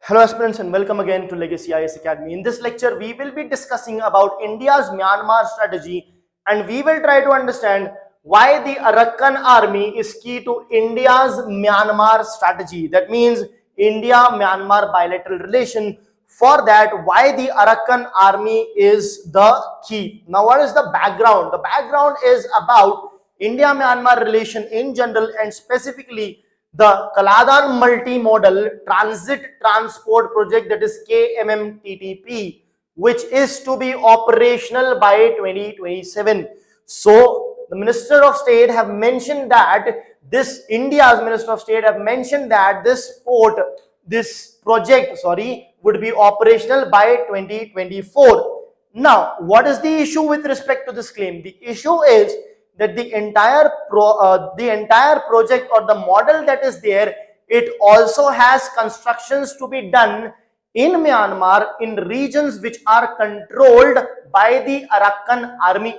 Hello aspirants and welcome again to Legacy IAS Academy. In this lecture, we will be discussing about India's Myanmar strategy and we will try to understand why the Arakan Army is key to India's Myanmar strategy. That means India-Myanmar bilateral relation. For that, why the Arakan Army is the key. Now, what is the background? The background is about India-Myanmar relation in general and specifically the Kaladan multimodal transit transport project, that is KMMTTP, which is to be operational by 2027. So the Minister of State have mentioned that India's Minister of State have mentioned that this project would be operational by 2024. Now, what is the issue with respect to this claim? The issue is that the entire project or the model that is there, it also has constructions to be done in Myanmar in regions which are controlled by the Arakan Army.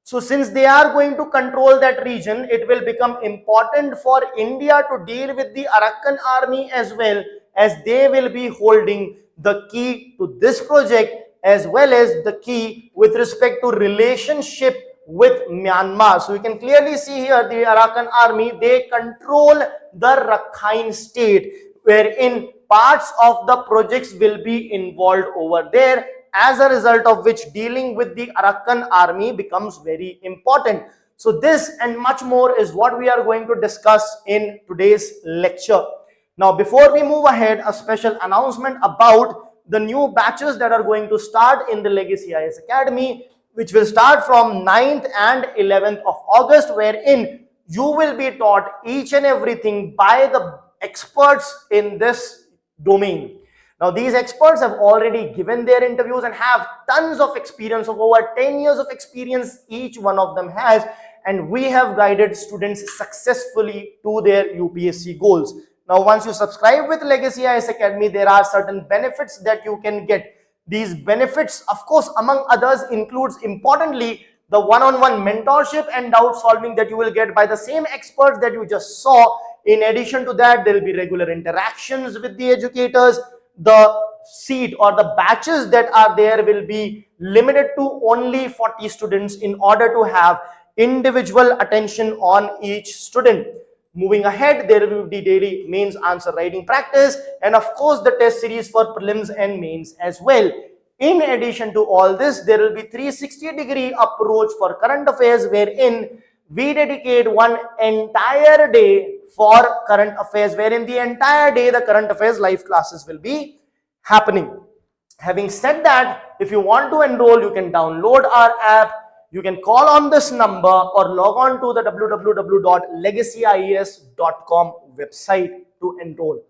So since they are going to control that region, it will become important for India to deal with the Arakan Army as well, as they will be holding the key to this project as well as the key with respect to relationship with Myanmar. So you can clearly see here the Arakan Army, they control the Rakhine state, wherein parts of the projects will be involved over there, as a result of which dealing with the Arakan Army becomes very important. So this and much more is what we are going to discuss in today's lecture. Now, before we move ahead, a special announcement about the new batches that are going to start in the Legacy IAS Academy, which will start from 9th and 11th of August, wherein you will be taught each and everything by the experts in this domain. Now, these experts have already given their interviews and have tons of experience, of over 10 years of experience each one of them has, and we have guided students successfully to their UPSC goals. Now, once you subscribe with Legacy IAS Academy, there are certain benefits that you can get. These benefits, of course, among others, includes importantly the one-on-one mentorship and doubt solving that you will get by the same experts that you just saw. In addition to that, there will be regular interactions with the educators. The seat or the batches that are there will be limited to only 40 students in order to have individual attention on each student. Moving ahead, there will be daily mains answer writing practice and of course the test series for prelims and mains as well. In addition to all this, there will be 360-degree approach for current affairs, wherein we dedicate one entire day for current affairs, wherein the entire day the current affairs live classes will be happening. Having said that, if you want to enroll, you can download our app. You can call on this number or log on to the www.legacyIAS.com website to enroll.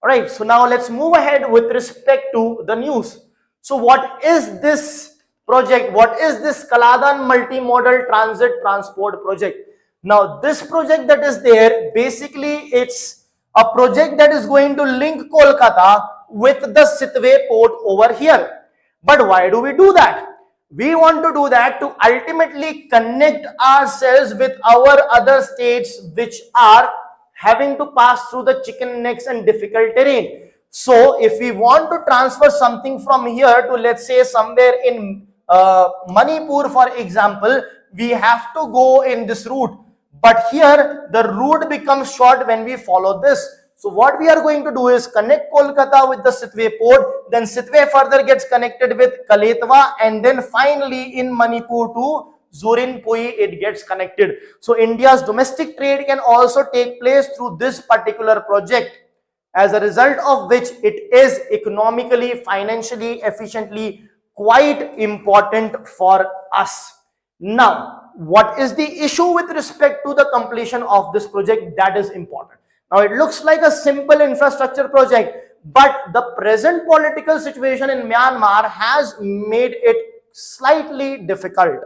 Alright, so now let's move ahead with respect to the news. So what is this project? What is this Kaladan multimodal transit transport project? Now, this project that is there, basically it's a project that is going to link Kolkata with the Sitwe port over here. But why do we do that? We want to do that to ultimately connect ourselves with our other states which are having to pass through the chicken necks and difficult terrain. So if we want to transfer something from here to, let's say, somewhere in Manipur, for example, we have to go in this route. But here the route becomes short when we follow this. So what we are going to do is connect Kolkata with the Sitwe port, then Sitwe further gets connected with Kaletwa, and then finally in Manipur to Zurinpui it gets connected. So India's domestic trade can also take place through this particular project, as a result of which it is economically, financially, efficiently quite important for us. Now, what is the issue with respect to the completion of this project? That is important. Now, it looks like a simple infrastructure project, but the present political situation in Myanmar has made it slightly difficult.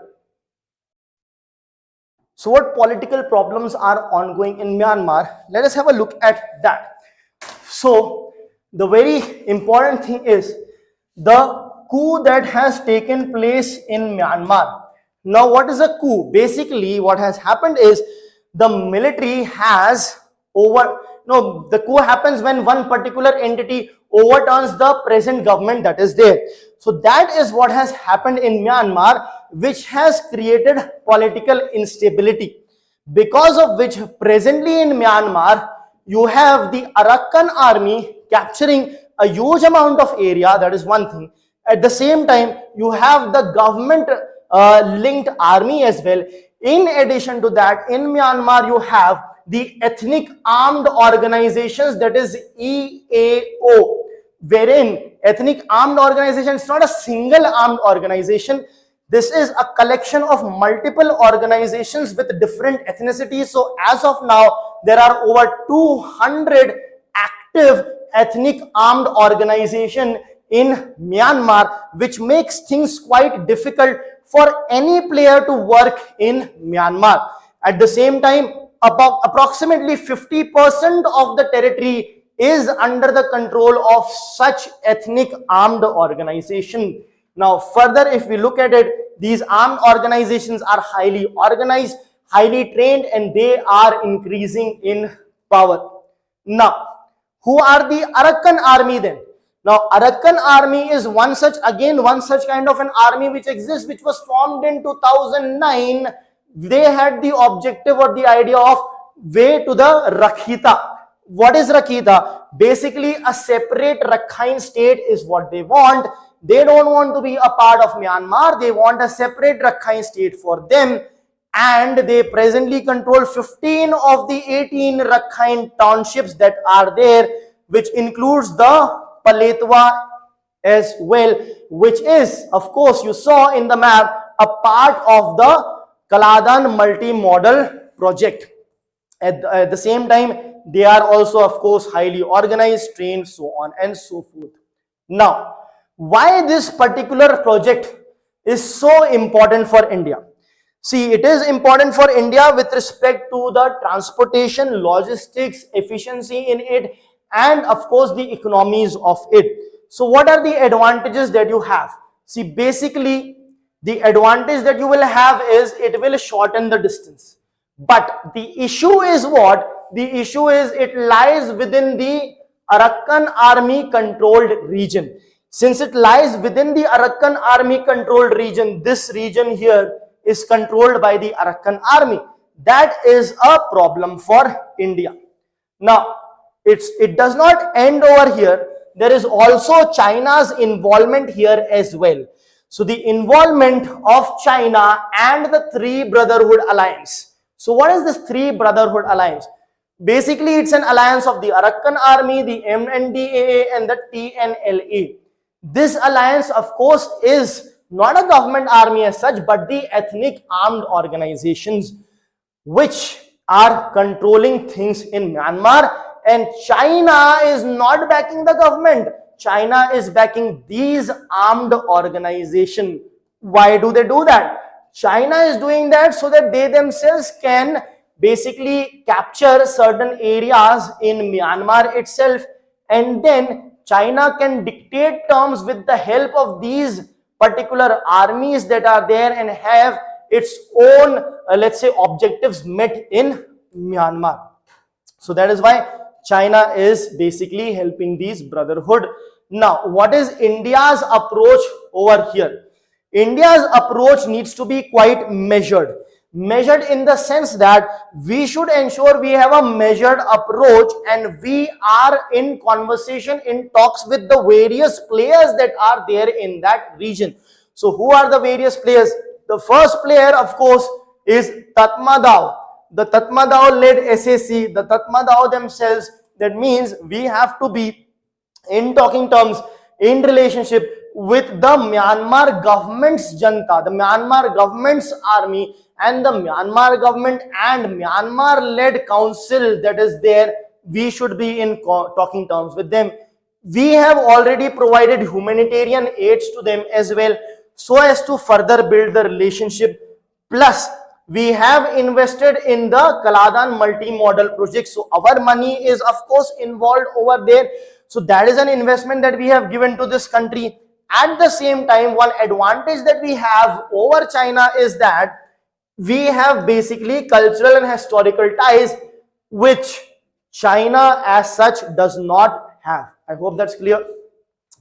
So, what political problems are ongoing in Myanmar? Let us have a look at that. So, the very important thing is the coup that has taken place in Myanmar. Now, what is a coup? Basically, what has happened is the military has no, the coup happens when one particular entity overturns the present government that is there. So that is what has happened in Myanmar, which has created political instability, because of which presently in Myanmar you have the Arakan Army capturing a huge amount of area. That is one thing. At the same time, you have the government linked army as well. In addition to that, in Myanmar you have the ethnic armed organizations, that is EAO, wherein ethnic armed organization is not a single armed organization. This is a collection of multiple organizations with different ethnicities. So as of now, there are over 200 active ethnic armed organization in Myanmar, which makes things quite difficult for any player to work in Myanmar. At the same time, about approximately 50% of the territory is under the control of such ethnic armed organization. Now further, if we look at it, these armed organizations are highly organized, highly trained, and they are increasing in power. Now, who are the Arakan Army then? Now, Arakan Army is one such kind of an army which exists, which was formed in 2009. They had the objective or the idea of way to the Rakhita. What is Rakhita? Basically, a separate Rakhine state is what they want. They don't want to be a part of Myanmar. They want a separate Rakhine state for them. And they presently control 15 of the 18 Rakhine townships that are there, which includes the Paletwa as well, which is, of course, you saw in the map, a part of the Kaladan multi-modal project. At the same time, they are also, of course, highly organized, trained, so on and so forth. Now, why this particular project is so important for India? See, it is important for India with respect to the transportation, logistics, efficiency in it, and of course the economies of it. So what are the advantages that you have? See, basically the advantage that you will have is it will shorten the distance. But the issue is what? The issue is it lies within the Arakan Army controlled region. Since it lies within the Arakan Army controlled region, this region here is controlled by the Arakan Army. That is a problem for India. Now, it does not end over here. There is also China's involvement here as well. So the involvement of China and the Three Brotherhood Alliance. So what is this Three Brotherhood Alliance? Basically, it's an alliance of the Arakan Army, the MNDAA, and the TNLA. This alliance, of course, is not a government army as such, but the ethnic armed organizations which are controlling things in Myanmar. And China is not backing the government. China is backing these armed organizations. Why do they do that? China is doing that so that they themselves can basically capture certain areas in Myanmar itself, and then China can dictate terms with the help of these particular armies that are there and have its own, let's say, objectives met in Myanmar. So that is why China is basically helping these brotherhood. Now, what is India's approach over here? India's approach needs to be quite measured. Measured in the sense that we should ensure we have a measured approach, and we are in conversation, in talks with the various players that are there in that region. So who are the various players? The first player, of course, is Tatmadaw. The Tatmadaw led SAC, the Tatmadaw themselves. That means we have to be in talking terms, in relationship with the Myanmar government's Janta, the Myanmar government's army, and the Myanmar government and Myanmar-led council that is there. We should be in talking terms with them. We have already provided humanitarian aids to them as well, so as to further build the relationship. Plus, we have invested in the Kaladan multi-modal project. So our money is, of course, involved over there. So that is an investment that we have given to this country. At the same time, one advantage that we have over China is that we have basically cultural and historical ties, which China as such does not have. I hope that's clear.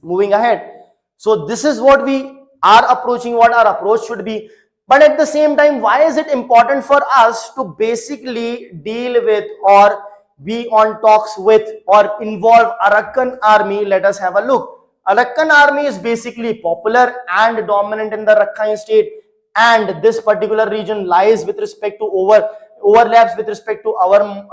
Moving ahead. So this is what we are approaching, what our approach should be. But at the same time, why is it important for us to basically deal with or be on talks with or involve Arakan Army? Let us have a look. Arakan Army is basically popular and dominant in the Rakhine state, and this particular region lies with respect to overlaps with respect to our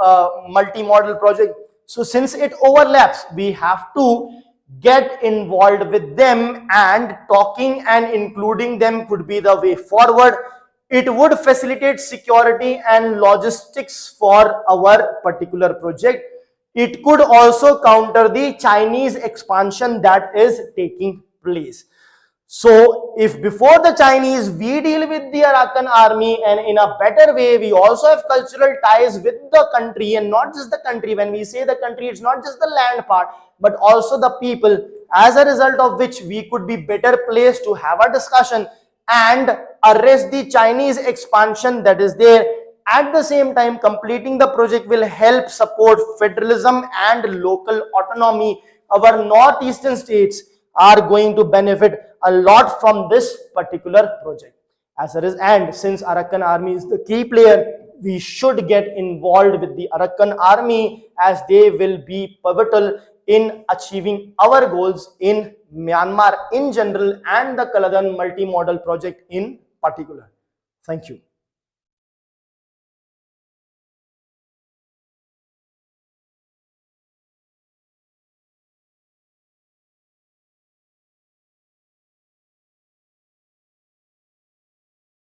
multi-model project. So since it overlaps, we have to get involved with them, and talking and including them could be the way forward. It would facilitate security and logistics for our particular project. It could also counter the Chinese expansion that is taking place. So if before the Chinese we deal with the Arakan Army, and in a better way, we also have cultural ties with the country, and not just the country. When we say the country, it's not just the land part, but also the people, as a result of which we could be better placed to have a discussion and arrest the Chinese expansion that is there. At the same time, completing the project will help support federalism and local autonomy. Our northeastern states are going to benefit a lot from this particular project. And since Arakan Army is the key player, we should get involved with the Arakan Army, as they will be pivotal in achieving our goals in Myanmar in general and the Kaladan multi-model project in particular. Thank you.